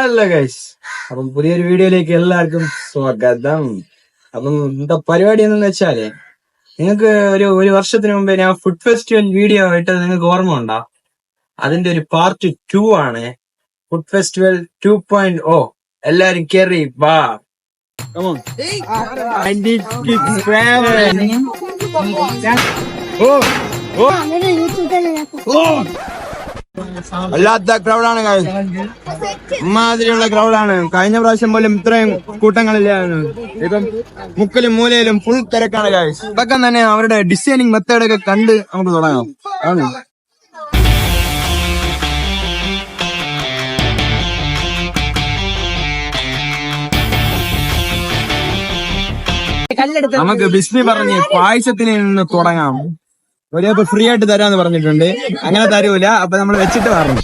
Hello guys, അപ്പം പുതിയൊരു വീഡിയോയിലേക്ക് എല്ലാവർക്കും സ്വാഗതം. അപ്പം എന്താ പരിപാടി എന്ന് വെച്ചാല്, നിങ്ങൾക്ക് ഒരു വർഷത്തിന് മുമ്പേ ഞാൻ ഫുഡ് ഫെസ്റ്റിവൽ വീഡിയോ ഇട്ടത് നിങ്ങൾക്ക് ഓർമ്മ ഉണ്ടോ? അതിന്റെ ഒരു പാർട്ട് 2 ആണ്. Food festival 2.0. എല്ലാരും കേറി വാ. അല്ലാത്ത ക്രൗഡാണ്, ഇമാതിരിയുള്ള ക്രൗഡാണ്. കഴിഞ്ഞ പ്രാവശ്യം പോലും ഇത്രയും കൂട്ടങ്ങളിലാണ്. ഇപ്പം മുക്കിലും മൂലയിലും ഫുൾ തിരക്കാണ് ഗൈസ്. ഇതൊക്കെ തന്നെ അവരുടെ ഡിസൈനിങ് മെത്തേഡൊക്കെ കണ്ട് നമുക്ക് തുടങ്ങാം. നമുക്ക് ബിസ്മി പറഞ്ഞ് പായസത്തിന് നിന്ന് തുടങ്ങാം. ഒരേപ്പോ ഫ്രീ ആയിട്ട് തരാന്ന് പറഞ്ഞിട്ടുണ്ട്. അങ്ങനെ തരൂല, അപ്പൊ നമ്മൾ വെച്ചിട്ട് പറഞ്ഞു.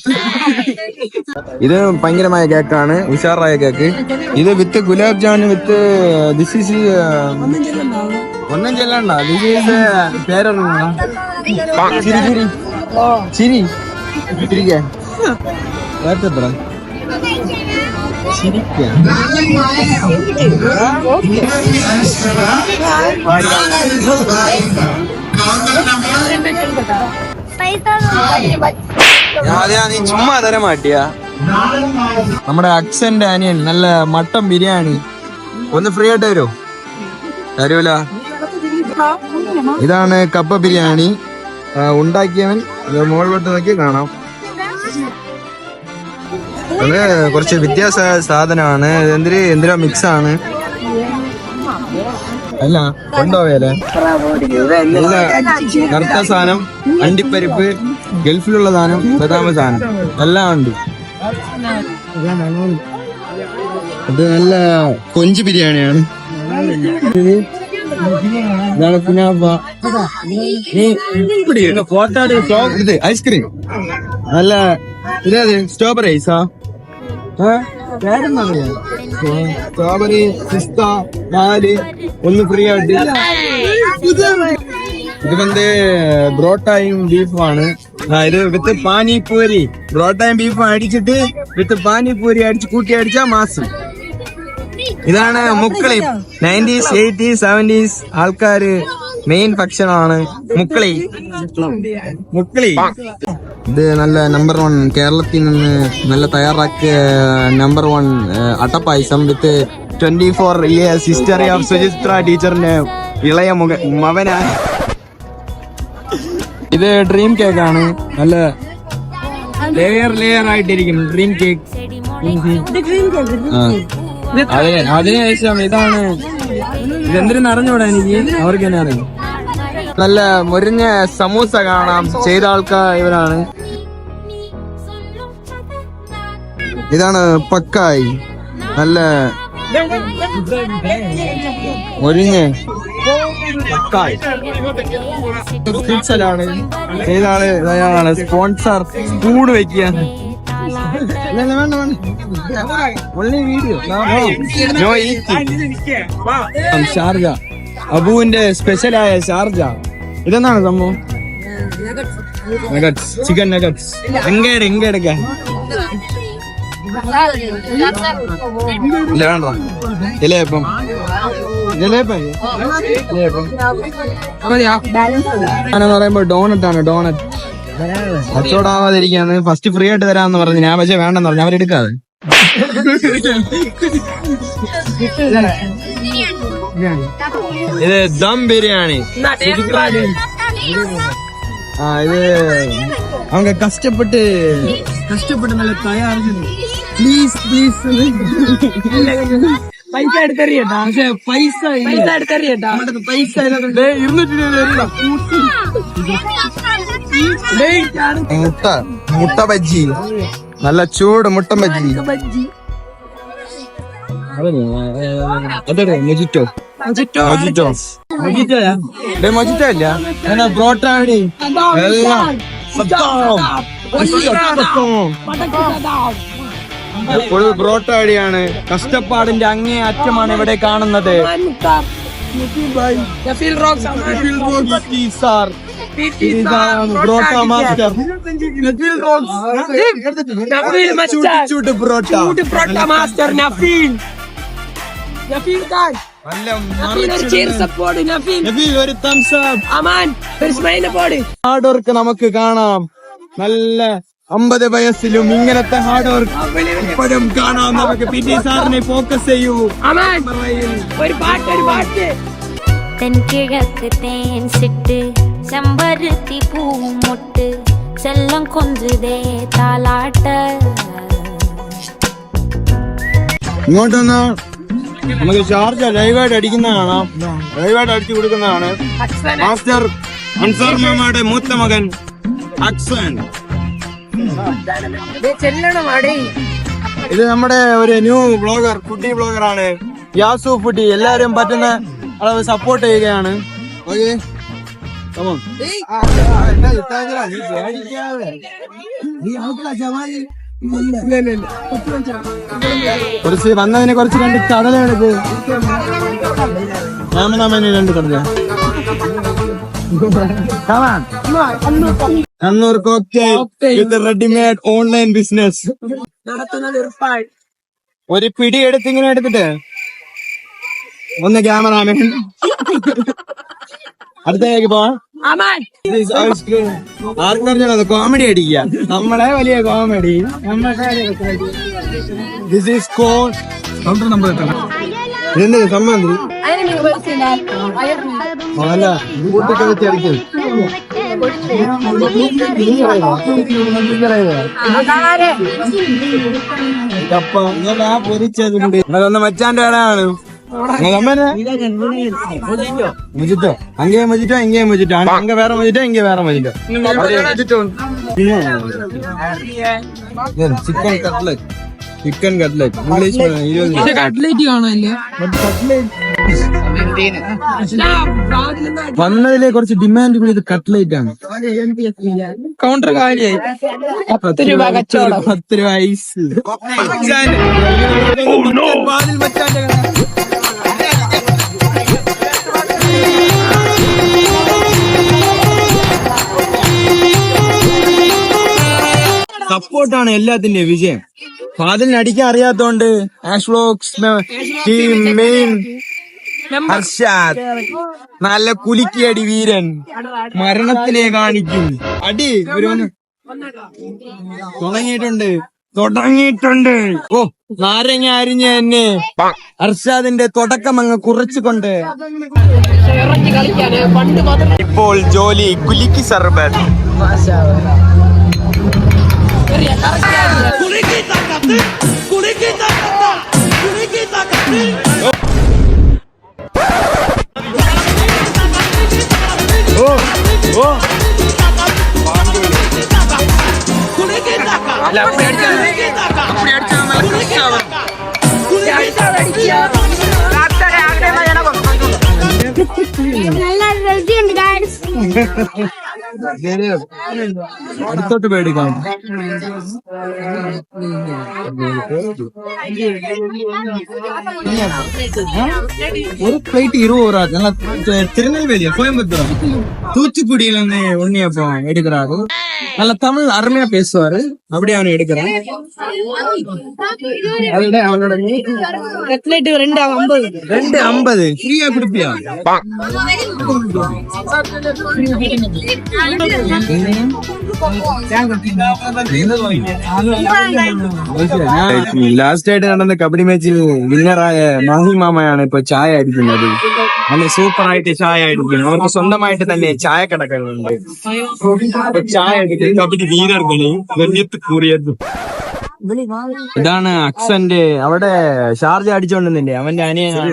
ഇത് ഭയങ്കരമായ കേക്കാണ്, ഉഷാറായ കേക്ക്. ഇത് with gulab jamun with this is ഒന്നും ചെല്ലണ്ട. ദിസ് ഈസ് പേരറിഞ്ഞ ചിരി ചിരി ചിരി ചിരിക്കാൻ എത്ര ചിരിക്കാൻ. നീ ചുമ്മാ തരം മാട്ടിയാ. നമ്മുടെ അക്സന്റെ അനിയൻ നല്ല മട്ടൻ ബിരിയാണി ഒന്ന് ഫ്രീ ആയിട്ട് തരുമോ? തരൂല. ഇതാണ് കപ്പ ബിരിയാണി. ഉണ്ടാക്കിയവൻ മുകളിലോട്ട് നോക്കി കാണാം. അത് കുറച്ച് വ്യത്യാസ സാധനമാണ്. എന്തിനാ മിക്സ് ആണ്. അല്ല കൊണ്ടുപോയാലേ നല്ല കറുത്ത സാധനം, അണ്ടിപ്പരിപ്പ്, ഗൾഫിലുള്ള സാധനം, ബദാമ സാധനം എല്ലാം ഉണ്ട്. ഇത് നല്ല കൊഞ്ച് ബിരിയാണിയാണ്. ഇതാണ് കുനാഫ. ഐസ്ക്രീം നല്ല ഇതേത് സ്ട്രോബെറി ഐസാ? സ്ട്രോബെറി, പിസ്ത, പാല് ഒന്ന് ഫ്രീ ആയിട്ട്. ഇത് ബ്രോട്ടായും ബീഫുമാണ്. ഇത് വിത്ത് പാനിപ്പൂരി. ബ്രോട്ടായും ബീഫും അടിച്ചിട്ട് വിത്ത് പാനിപ്പൂരി അടിച്ച് കൂട്ടി അടിച്ചാ മാസം. ഇതാണ് മുക്കളി. 90s 80s 70s ആൾക്കാര് മെയിൻ ഭക്ഷണം ആണ് മുക്കളി. ഇത് നല്ല നമ്പർ 1 കേരളത്തിൽ നിന്ന് നല്ല തയ്യാറാക്കിയ നമ്പർ 1 അട്ടപ്പായസം with 24 years history of Suchitra ടീച്ചറിന്റെ ഇളയ മകനാണ്. ഇത് ഡ്രീം കേക്ക് ആണ്. നല്ല ലെയർ ആയിട്ടിരിക്കും ഡ്രീം കേക്ക്. അതിനുശേഷം ഇതാണ്. ഇതെന്തിനും അറിഞ്ഞൂടാ എനിക്ക്, അവർക്ക് തന്നെ അറിയാം. നല്ല മുരിഞ്ഞ സമൂസ കാണാം. ചെയ്ത ആൾക്കാർ ഇവരാണ്. ഇതാണ് പക്കായി. നല്ല മുരിഞ്ഞ പക്കായി. ഇതാണ് സ്പോൺസർ. സ്പൂൺ വെക്കുക. ഷാർജ, അബുവിന്റെ സ്പെഷ്യലായ ഷാർജ. ഇതെന്താണ് സംഭവം? Nuggets, chicken nuggets. എങ്കെടുക്കാൻ ഇല്ല, വേണ്ട. ഇലയപ്പം എന്ന് പറയുമ്പോ ഡോണറ്റ് ആണ്. ഡോണറ്റ് കച്ചവടാവാതിരിക്കാന്ന് ഫസ്റ്റ് ഫ്രീ ആയിട്ട് തരാന്ന് പറഞ്ഞു. ഞാൻ പക്ഷെ വേണ്ടെന്ന് പറഞ്ഞു. അവരെടുക്കാതെ. ഇത് ദം ബിരിയാണി. ഇത് அவங்க കഷ്ടപ്പെട്ട് നല്ല തയ്യാറാക്കി. പ്ലീസ് പൈസ എടുത്തറിയട്ടാ. പക്ഷെ പൈസ എടുത്തറിയട്ടാ. പൈസ 200 മുട്ട ബജ്ജി. നല്ല ചൂട് മുട്ട ബജ്ജി. മൊജിറ്റോ ഇല്ല, ബ്രോട്ടാണി എല്ലാം. ഫുൾ ബ്രോട്ടാടിയാണ്. കഷ്ടപ്പാടിന്റെ അങ്ങേ അറ്റമാണ് ഇവിടെ കാണുന്നത്. പൊറോട്ട മാസ്റ്റർ ചൂട് പൊറോട്ട മാസ്റ്റർ നഫീൽ ഒരു തംസ് അപ്പ്. ഹാർഡ് വർക്ക് നമുക്ക് കാണാം. നല്ല 50 വയസ്സിലും ഇങ്ങനത്തെ ഹാർഡ് വർക്ക് എപ്പോഴും കാണാം നമുക്ക്. പി ടി സാറിനെ ഫോക്കസ് ചെയ്യൂ. തെൻകിഴക്ക് തേൻ സിട്ട് ചെമ്പരുത്തി പൂമുട്ട് ചെല്ലം കൊഞ്ചുതേ താലാട്ട്. ഇങ്ങോട്ടൊന്ന് നമുക്ക് ചാർജ് ലൈവായിട്ട് അടിക്കുന്ന കാണാം. ലൈവായിട്ട് അടിച്ചു കൊടുക്കുന്നതാണ് മാസ്റ്റർ അൻസാർ മാമയുടെ മൂത്ത മകൻ അക്സൻ. ഇത് നമ്മുടെ ഒരു ന്യൂ ബ്ലോഗർ, ഫുഡി ബ്ലോഗറാണ് യാസു ഫുഡി. എല്ലാരും പറ്റുന്ന അളവ് സപ്പോർട്ട് ചെയ്യുകയാണ്. ഓക്കെ കുറച്ച് വന്നതിനെ കുറച്ച് രണ്ട് കടലെടുത്ത് രാമനാമനെ രണ്ട് കടല Kannur cocktail readymade online business നടത്തുന്നത്. ഒരു പിടി എടുത്ത് ഇങ്ങനെ എടുത്തിട്ട് ഒന്ന് ക്യാമറാമാൻ അടുത്തേക്ക് പോവാം. ആർക്കും പറഞ്ഞത് കോമഡി അടിക്കുക, നമ്മളെ വലിയ comedy. This is call counter number എന്ത് സമ്മതി അല്ല കൂട്ടൊക്കെ വെച്ച് അടിക്കും. പൊരിച്ചതുണ്ട്. അതൊന്ന് മച്ചാന്റെ ഇടമാണ്. മുജിറ്റോ അങ്ങേ മുജിറ്റോ ഇങ്ങേ മുജിറ്റോ അങ്ങ വേറെ മുജിറ്റോ ഇങ്ങ വേറെ മുജിറ്റോ. ചിക്കൻ കട്ട്ലറ്റ് ഇംഗ്ലീഷ് കട്ട്ലേറ്റ് കാണാനില്ല. വന്നതിലെ കുറച്ച് ഡിമാൻഡ് കൂടി ഇത് കട്ട്ലേറ്റ് ആണ്. കൗണ്ടർ കാര്യമായി 10 രൂപ കച്ചവടം. 10 രൂപ ഐസ്. സപ്പോർട്ടാണ് എല്ലാത്തിന്റെയും വിജയം. ഫാദിലിന് അടിക്കാൻ അറിയാത്തോണ്ട് Ash vlogs team main Harshad നല്ല കുലുക്കിയടി വീരൻ മരണത്തിനെ കാണിക്കും. അടി ഒരു തുടങ്ങിയിട്ടുണ്ട്. ഓ നാരങ്ങ അരിഞ്ഞ തന്നെ ഹർഷാദിന്റെ തുടക്കം അങ്ങ് കുറച്ചുകൊണ്ട് ഇപ്പോൾ ജോലി കുലുക്കി സർബത്ത്. അടുത്തോട്ട് പേടിക്കാം. ഒരു പ്ലേറ്റ് 20 ரூபா. நல்லா திருநெல்வேலியா கோயம்புத்தூரா தூத்துக்குடியில இருந்து உண்ணியப்போ எடுக்கிறாரு. நல்ல தமிழ் அருமையா பேசுவாரு. அப்படியே அவனை எடுக்கிறான். அவனோட 250 ஃப்ரீயா குடுப்பியா? ലാസ്റ്റ് ആയിട്ട് നടന്ന കബഡി മാച്ചിൽ വിന്നറായ മാഹി മാമയാണ് ഇപ്പൊ ചായ അടിക്കുന്നത്. നല്ല സൂപ്പർ ആയിട്ട് ചായ അടിക്കുന്നു. അവർക്ക് സ്വന്തമായിട്ട് തന്നെ ചായ കടകളുണ്ട്. ചായ അടിക്കുന്ന കബഡി വീരർകള് വെള്ളിയത്ത് കൂറിയത്. ഇതാണ് അക്സന്റെ അവിടെ ഷാർജ അടിച്ചോണ്ടിരുന്നില്ലേ അവന്റെ അനിയനാണ്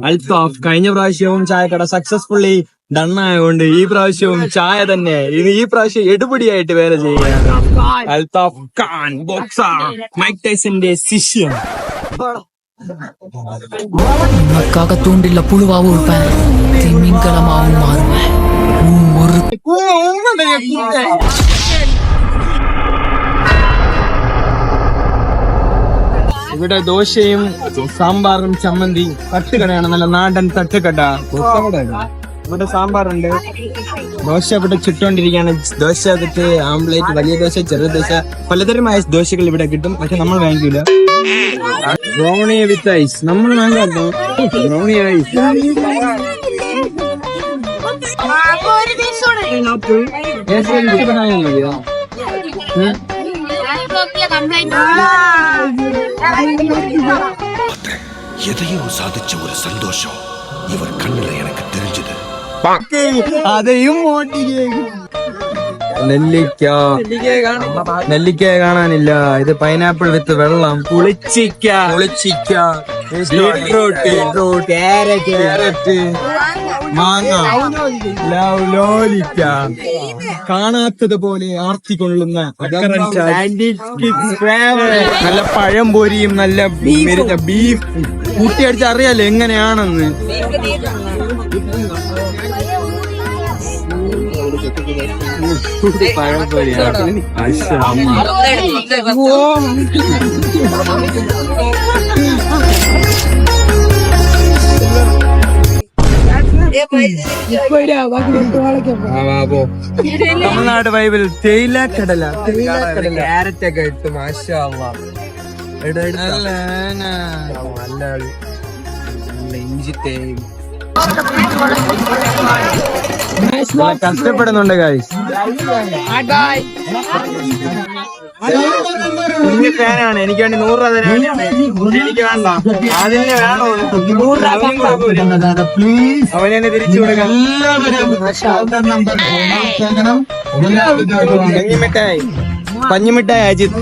അൽത്താഫ്. കഴിഞ്ഞ പ്രാവശ്യവും ചായക്കട സക്സസ്ഫുള്ളി ഡണ്ണായതുകൊണ്ട് ഈ പ്രാവശ്യവും ചായ തന്നെ. ഈ പ്രാവശ്യം എടുപടിയായിട്ട് വേറെ ചെയ്യുകയാണ്. അൽത്താഫ് ഖാൻ ബോക്സർ മൈക്ക് ടൈസന്റെ ശിഷ്യൻ. உனக்காக தூண்டில புழுவாவும் இருப்பேன், திமிங்கலமாவும் மாறுவேன். ഇവിടെ ദോശയും സാമ്പാറും ചമ്മന്തി തട്ടുകടയാണ്. നല്ല നാടൻ തട്ടുകട. ഇവിടെ സാമ്പാറുണ്ട്. ദോശ ഇവിടെ ചുട്ടോണ്ടിരിക്കുകയാണ്. ദോശ അതിട്ട് ആംപ്ലേറ്റ്, വലിയ ദോശ, ചെറിയ ദോശ, പലതരമായ ദോശകൾ ഇവിടെ കിട്ടും. പക്ഷെ നമ്മൾ വാങ്ങിക്കൂല. ബ്രൗണി വിത്ത് ഐസ് നമ്മൾ വാങ്ങാട്ടോ. ബ്രൗണി ഐസ് எதையோ சாதிச்ச ஒரு சந்தோஷம் இவர் கண்ணுல எனக்கு தெரிஞ்சது. അതെയും നെല്ലിക്ക കാണാനില്ല. ഇത് പൈനാപ്പിൾ വിത്ത് വെള്ളം, പുളിച്ചിക്ക, ബീട്രൂട്ട്, ക്യാരറ്റ്, മാങ്ങ, ലോലിക്ക, കാണാത്തതുപോലെ ആർത്തിക്കൊള്ളുന്ന നല്ല പഴംപൊരിയും നല്ല ബീഫ് കൂട്ടിയടിച്ച് അറിയാലോ എങ്ങനെയാണെന്ന്. പഴംപൊരിയാണ്. തമിഴ്നാട് വൈബിൽ തേയില കടല, ക്യാരറ്റ് ഒക്കെ ഇട്ട് മാഷാ ഇഞ്ചി തേയില കഷ്ടപ്പെടുന്നുണ്ട് ഗായ്സ്. കുഞ്ഞു ഫാനാണ്. എനിക്ക് വേണ്ടി 100 രൂപ തരാൻ. എനിക്ക് വേണ്ട, അതിന് വേണോ? അവനെന്നെ തിരിച്ചു കൊടുക്കാം. പഞ്ഞിമിഠായി അജിത്.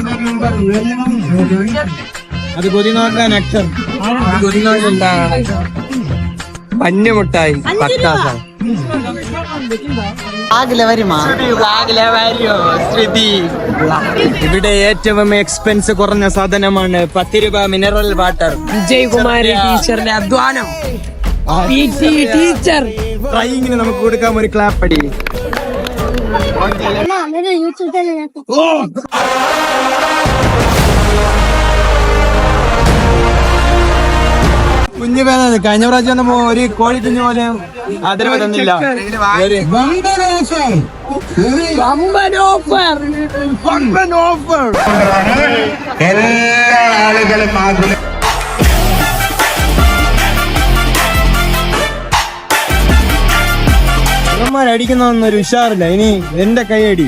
അത് കൊതി നോക്കാൻ അക്ഷർ. കൊതി നോക്കാൻ പഞ്ഞമിഠായി പട്ടാസ. ഇവിടെ ഏറ്റവും എക്സ്പെൻസ് കുറഞ്ഞ സാധനമാണ് 10 രൂപ മിനറൽ വാട്ടർ. വിജയകുമാരി ടീച്ചറിന്റെ അധ്വാനം. ടീച്ചർ ട്രൈയിങ്ങിന് നമുക്ക് കൊടുക്കാം ഒരു ക്ലാപ്പ് അടി. കുഞ്ഞു പേരാണ്. കഴിഞ്ഞ പ്രാവശ്യം വന്നപ്പോ ഒരു കോഴി കുഞ്ഞു പോലെ ആദരവ് തന്നില്ല. അടിക്കുന്നൊന്നൊരു ഉഷാറില്ല. ഇനി എന്റെ കൈയടി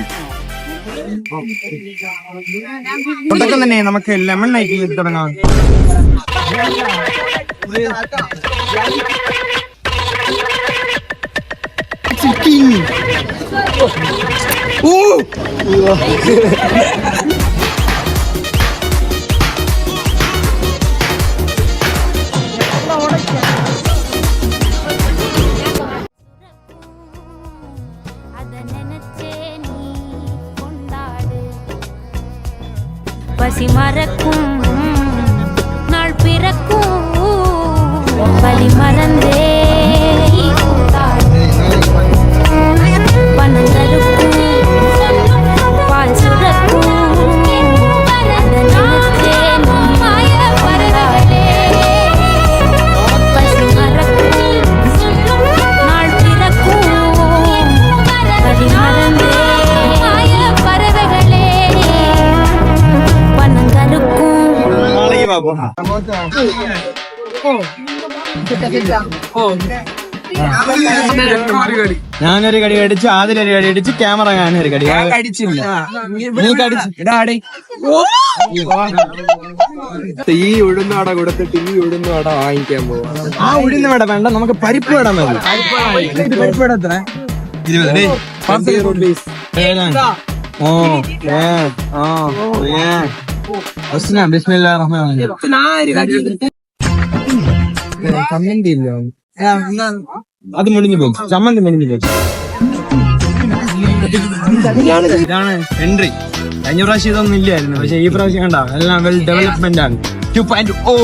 തുടക്കം തന്നെ നമുക്ക് ലെമൺ നൈറ്റ് തുടങ്ങാം. பசி மறக்கும் நாள் பிறக்கும் பலி மறந்தே பணம் தருக்கும் பால் சுரக்கும் பசி மறக்கும் நாள் பிறக்கும் பலி மறந்தே பறவைகளே பணம் தருக்கும். ഞാനൊരു കടി കടിച്ചു, ആദ്യൊരു കടി അടിച്ചു, ക്യാമറ ഞാനൊരു കടി കടിച്ചില്ല. നീ കടിച്ചു. ഈ ഉഴുന്നട കൊടുത്തിട്ട് ഈ ഉഴുന്നട വാങ്ങിക്കാൻ പോവാ. ആ ഉഴുന്ന വട വേണ്ട, നമുക്ക് പരിപ്പ് വട മതി. പരിപ്പ് വട എത്ര? 20 rupees. ചമ്മന്തി ഇല്ല, അത് മുടിഞ്ഞു പോകും. ചമ്മന്തി മുടിഞ്ഞു പോകും. ഇതാണ് എൻട്രി. കഴിഞ്ഞ പ്രാവശ്യം ഇതൊന്നും ഇല്ലായിരുന്നു, പക്ഷെ ഈ പ്രാവശ്യം കണ്ട എല്ലാം വെൽ ഡെവലപ്മെന്റ് ആണ്. 2.0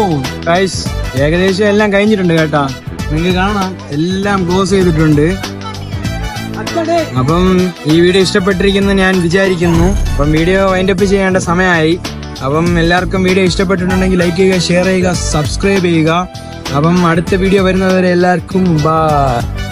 ഗൈസ്. ഏകദേശം എല്ലാം കഴിഞ്ഞിട്ടുണ്ട് കേട്ടാ. നിങ്ങൾക്ക് കാണാം, എല്ലാം ക്ലോസ് ചെയ്തിട്ടുണ്ട്. അപ്പം ഈ വീഡിയോ ഇഷ്ടപ്പെട്ടിരിക്കുന്നു ഞാൻ വിചാരിക്കുന്നു. അപ്പം വീഡിയോ വൈൻഡപ്പ് ചെയ്യേണ്ട സമയമായി. അപ്പം എല്ലാവർക്കും വീഡിയോ ഇഷ്ടപ്പെട്ടിട്ടുണ്ടെങ്കിൽ ലൈക്ക് ചെയ്യുക, ഷെയർ ചെയ്യുക, സബ്സ്ക്രൈബ് ചെയ്യുക. അപ്പം അടുത്ത വീഡിയോ വരുന്നവരെ എല്ലാവർക്കും ബൈ.